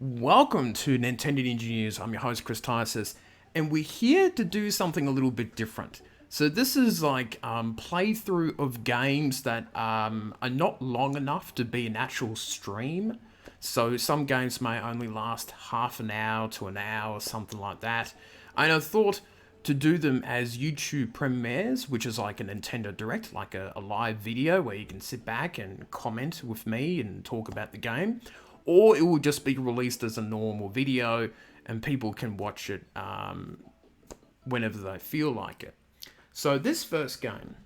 Welcome to Nintendo Ninja News. I'm your host, Chris Tysis, and we're here to do something a little bit different. So this is like playthrough of games that are not long enough to be an actual stream. So some games may only last half an hour to an hour or something like that. And I thought to do them as YouTube premieres, which is like a Nintendo Direct, like a live video where you can sit back and comment with me and talk about the game, or it will just be released as a normal video and people can watch it whenever they feel like it. So this first game,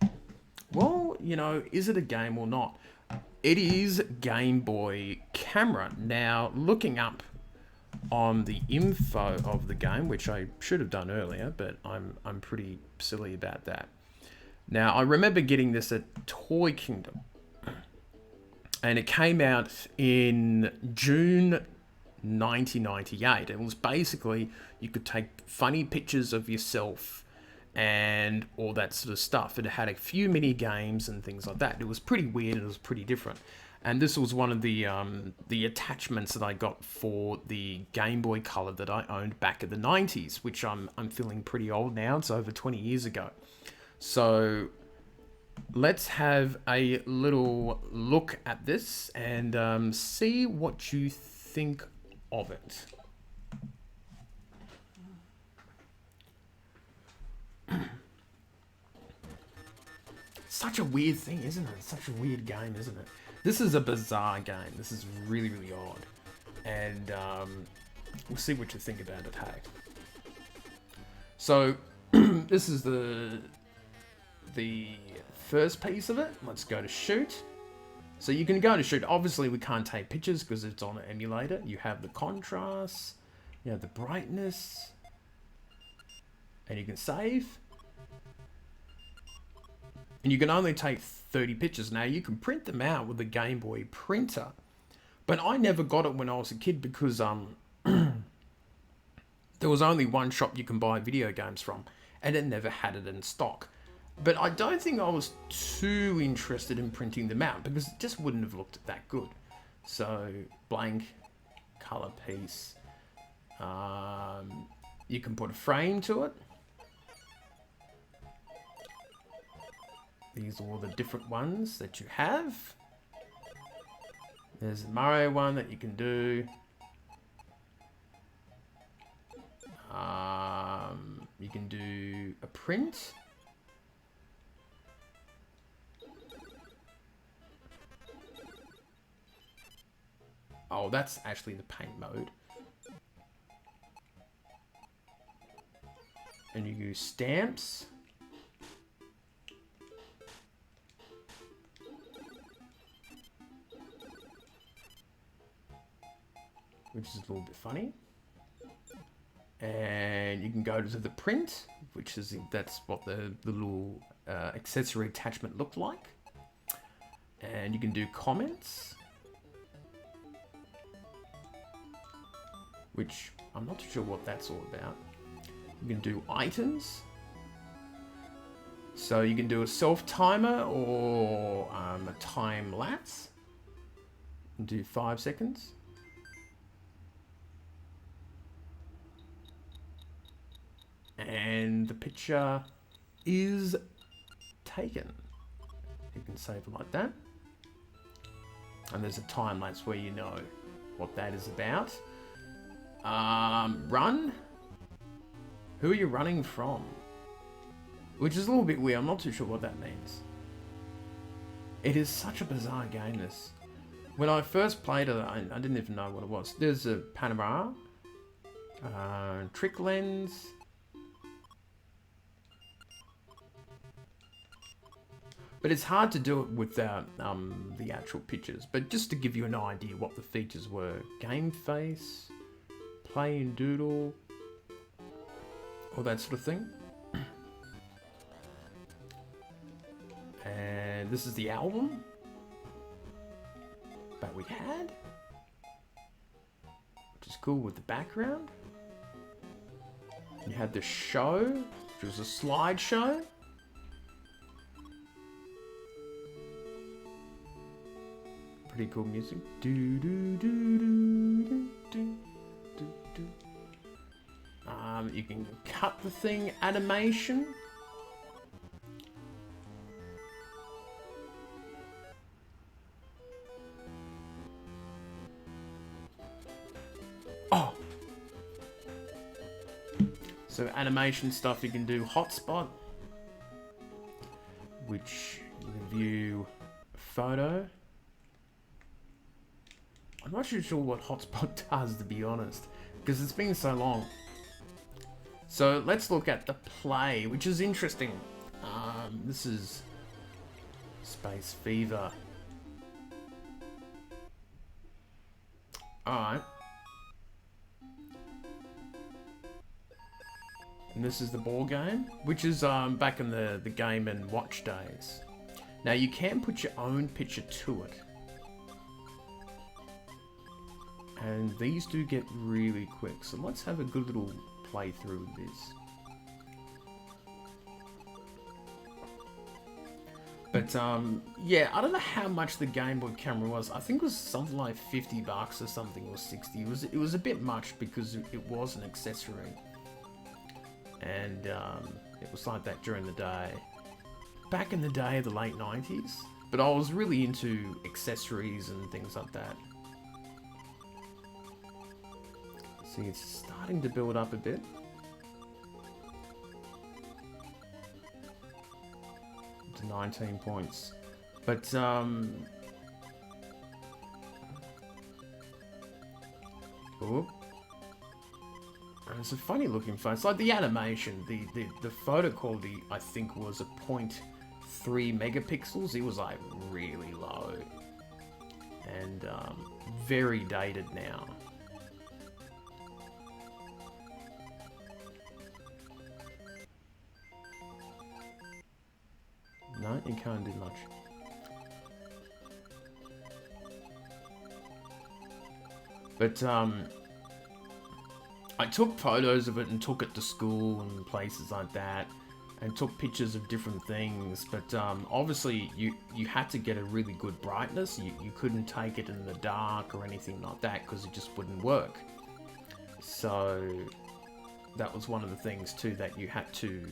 well, is it a game or not? It is Game Boy Camera. Now, looking up on the info of the game, which I should have done earlier, but I'm pretty silly about that. Now, I remember getting this at Toy Kingdom, and it came out in June 1998. It was basically, you could take funny pictures of yourself and all that sort of stuff. It had a few mini games and things like that. It was pretty weird and it was pretty different. And this was one of the attachments that I got for the Game Boy Color that I owned back in the 90s, which I'm feeling pretty old now. It's over 20 years ago. So let's have a little look at this and see what you think of it. Such a weird thing, isn't it? Such a weird game, isn't it? This is a bizarre game. This is really, really odd. And we'll see what you think about it, hey. So, this is the first piece of it. Let's go to shoot. So you can go to shoot. Obviously, we can't take pictures because it's on an emulator. You have the contrast, you have the brightness, and you can save. And you can only take 30 pictures. Now, you can print them out with a Game Boy printer. But I never got it when I was a kid because there was only one shop you can buy video games from, and it never had it in stock. But I don't think I was too interested in printing them out because it just wouldn't have looked that good. So, blank color piece. You can put a frame to it. These are all the different ones that you have. There's the Mario one that you can do. You can do a print. Oh, that's actually the paint mode. And you use stamps. Which is a little bit funny. And you can go to the print, which is, that's what the little accessory attachment looked like. And you can do comments, which I'm not too sure what that's all about. You can do items. So you can do a self timer or a time lapse. And do 5 seconds. And the picture is taken. You can save it like that. And there's a time lapse where you know what that is about. Run. Who are you running from? Which is a little bit weird. I'm not too sure what that means. It is such a bizarre game, this. When I first played it, I didn't even know what it was. There's a panorama, trick lens. But it's hard to do it without the actual pictures. But just to give you an idea what the features were. Game face, play and doodle, all that sort of thing. And this is the album that we had. Which is cool with the background. You had the show, which was a slideshow. Pretty cool music. Do do do do do do. You can cut the thing animation. Oh! So animation stuff, you can do hotspot, which you can view photo. I'm not too sure what hotspot does, to be honest, because it's been so long. So let's look at the play, which is interesting. This is Space Fever. Alright. And this is the ball game, which is back in the Game & Watch days. Now you can put your own picture to it. And these do get really quick, so let's have a good little playthrough of this. But yeah, I don't know how much the Game Boy camera was. I think it was something like 50 bucks or something, or 60. It was a bit much because it was an accessory. And it was like that during the day. Back in the day, the late 90s. But I was really into accessories and things like that. See, it's starting to build up a bit. To 19 points. But, oh. And it's a funny looking phone. It's like the animation, the photo quality, I think, was a 0.3 megapixels. It was like really low. And very dated now. No, you can't do much. But I took photos of it and took it to school and places like that, and took pictures of different things. But obviously, you had to get a really good brightness. You couldn't take it in the dark or anything like that because it just wouldn't work. So that was one of the things too that you had to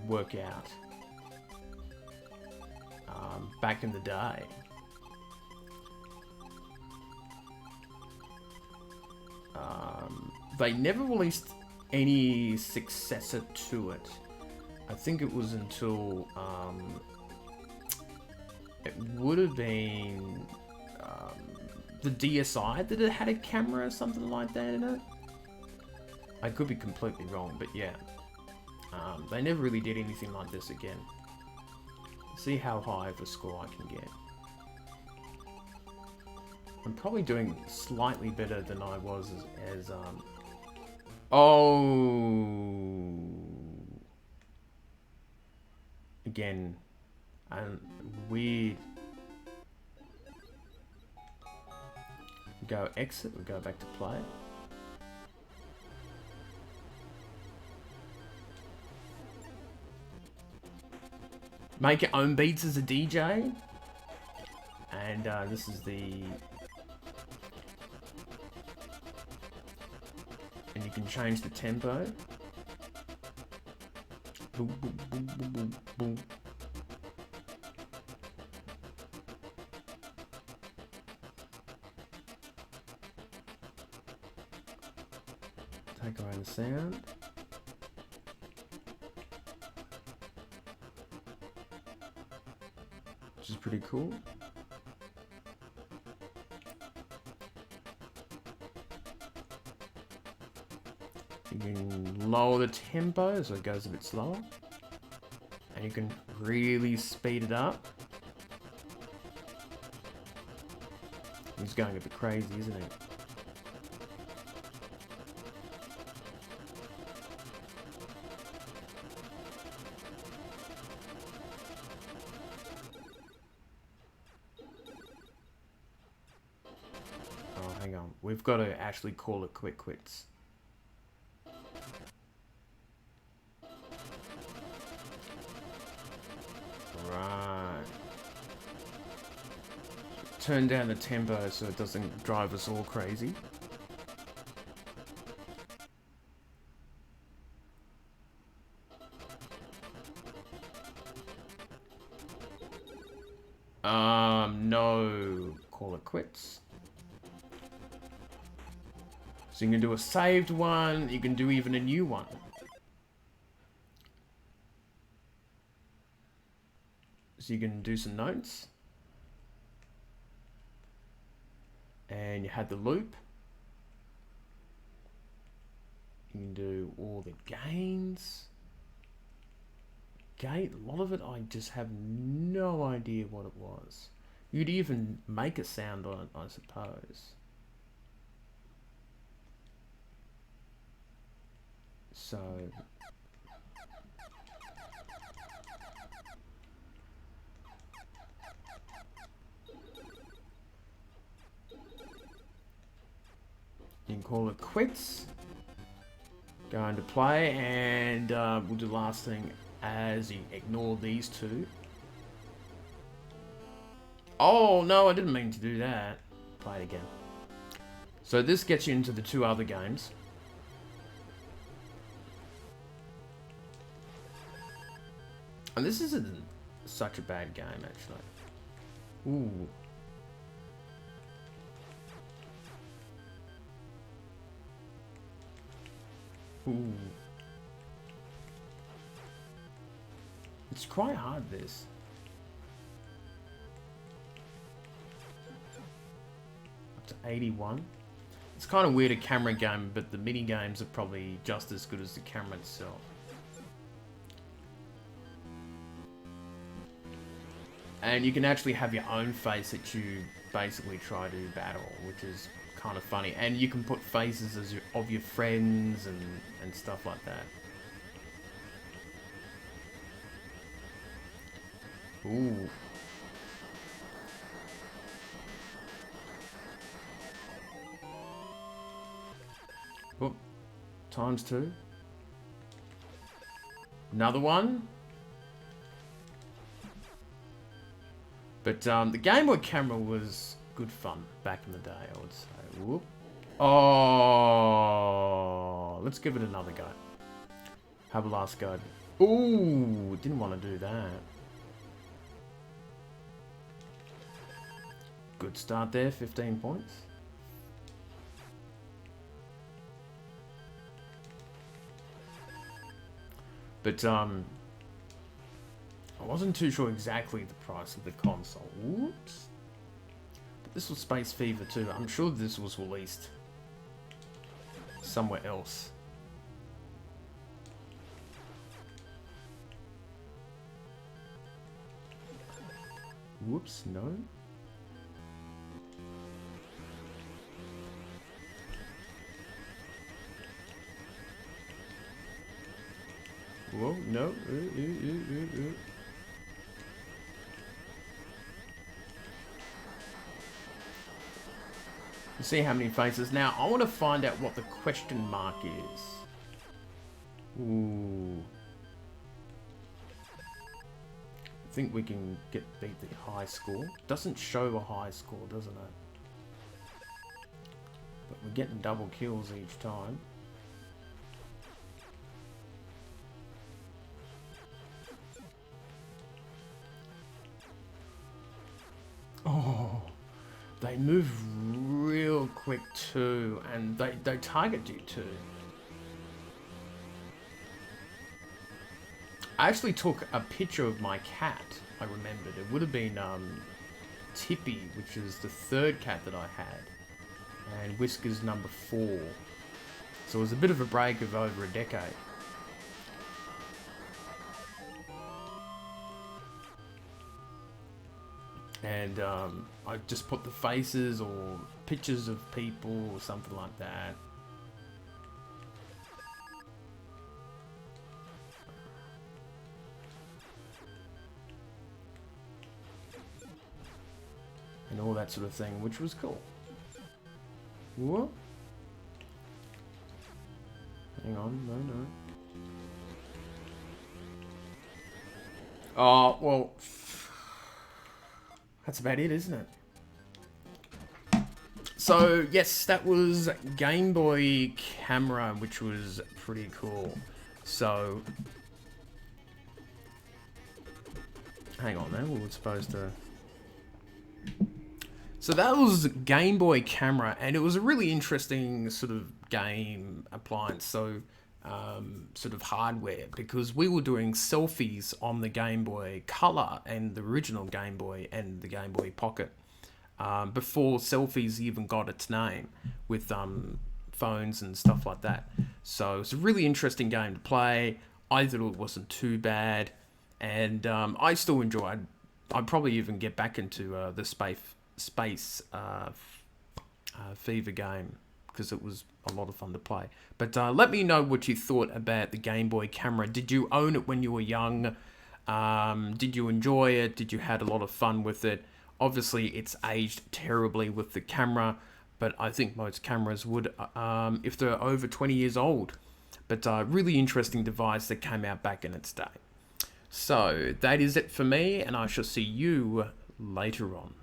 work out back in the day. They never released any successor to it. I think it was until it would have been the DSi that it had a camera or something like that in it. I could be completely wrong, but yeah. They never really did anything like this again. See how high of a score I can get. I'm probably doing slightly better than I was as oh, again, weird. Go exit, we go back to play. Make your own beats as a DJ. And this is the... And you can change the tempo. Boom, boom, boom, boom, boom, boom. Take away the sound. Which is pretty cool. You can lower the tempo so it goes a bit slower. And you can really speed it up. He's going a bit crazy, isn't he? Oh, hang on. We've got to actually call it quits. Right. Turn down the tempo so it doesn't drive us all crazy. No. Call it quits. So you can do a saved one. You can do even a new one. So you can do some notes. And you had the loop. You can do all the gains. Gate, a lot of it I just have no idea what it was. You'd even make a sound on it, I suppose. So... you can call it quits. Go into play, and we'll do the last thing as you ignore these two. Oh, no, I didn't mean to do that. Play it again. So this gets you into the two other games. And this isn't such a bad game, actually. Ooh. Ooh. It's quite hard, this. Up to 81. It's kind of weird, a camera game, but the mini games are probably just as good as the camera itself. And you can actually have your own face that you basically try to battle, which is kind of funny. And you can put faces as of your friends and stuff like that. Ooh. Oh, ×2. Another one. But the Game Boy camera was good fun back in the day, I would say. Whoop. Oh, let's give it another go. Have a last go. Ooh, didn't want to do that. Good start there, 15 points. But I wasn't too sure exactly the price of the console. Whoops. But this was Space Fever 2. I'm sure this was released somewhere else. Whoops, no. Whoa, no. See how many faces. Now, I want to find out what the question mark is. Ooh. I think we can beat the high score. Doesn't show a high score, doesn't it? But we're getting double kills each time. Oh, they move real quick too, and they target you too. I actually took a picture of my cat, I remembered. It would have been Tippy, which is the third cat that I had, and Whiskers number 4. So it was a bit of a break of over a decade. And I just put the faces or pictures of people or something like that. And all that sort of thing, which was cool. What? Hang on, no. Oh, well... that's about it, isn't it? So, yes, that was Game Boy Camera, which was pretty cool. So... hang on there, we were supposed to... So that was Game Boy Camera, and it was a really interesting sort of game appliance. So, sort of hardware, because we were doing selfies on the Game Boy Color and the original Game Boy and the Game Boy Pocket, before selfies even got its name, with phones and stuff like that. So it's a really interesting game to play. I thought it wasn't too bad, and I still enjoy it. I'd probably even get back into the space fever game, because it was a lot of fun to play. But let me know what you thought about the Game Boy Camera. Did you own it when you were young? Did you enjoy it? Did you had a lot of fun with it? Obviously, it's aged terribly with the camera, but I think most cameras would, if they're over 20 years old. But really interesting device that came out back in its day. So that is it for me, and I shall see you later on.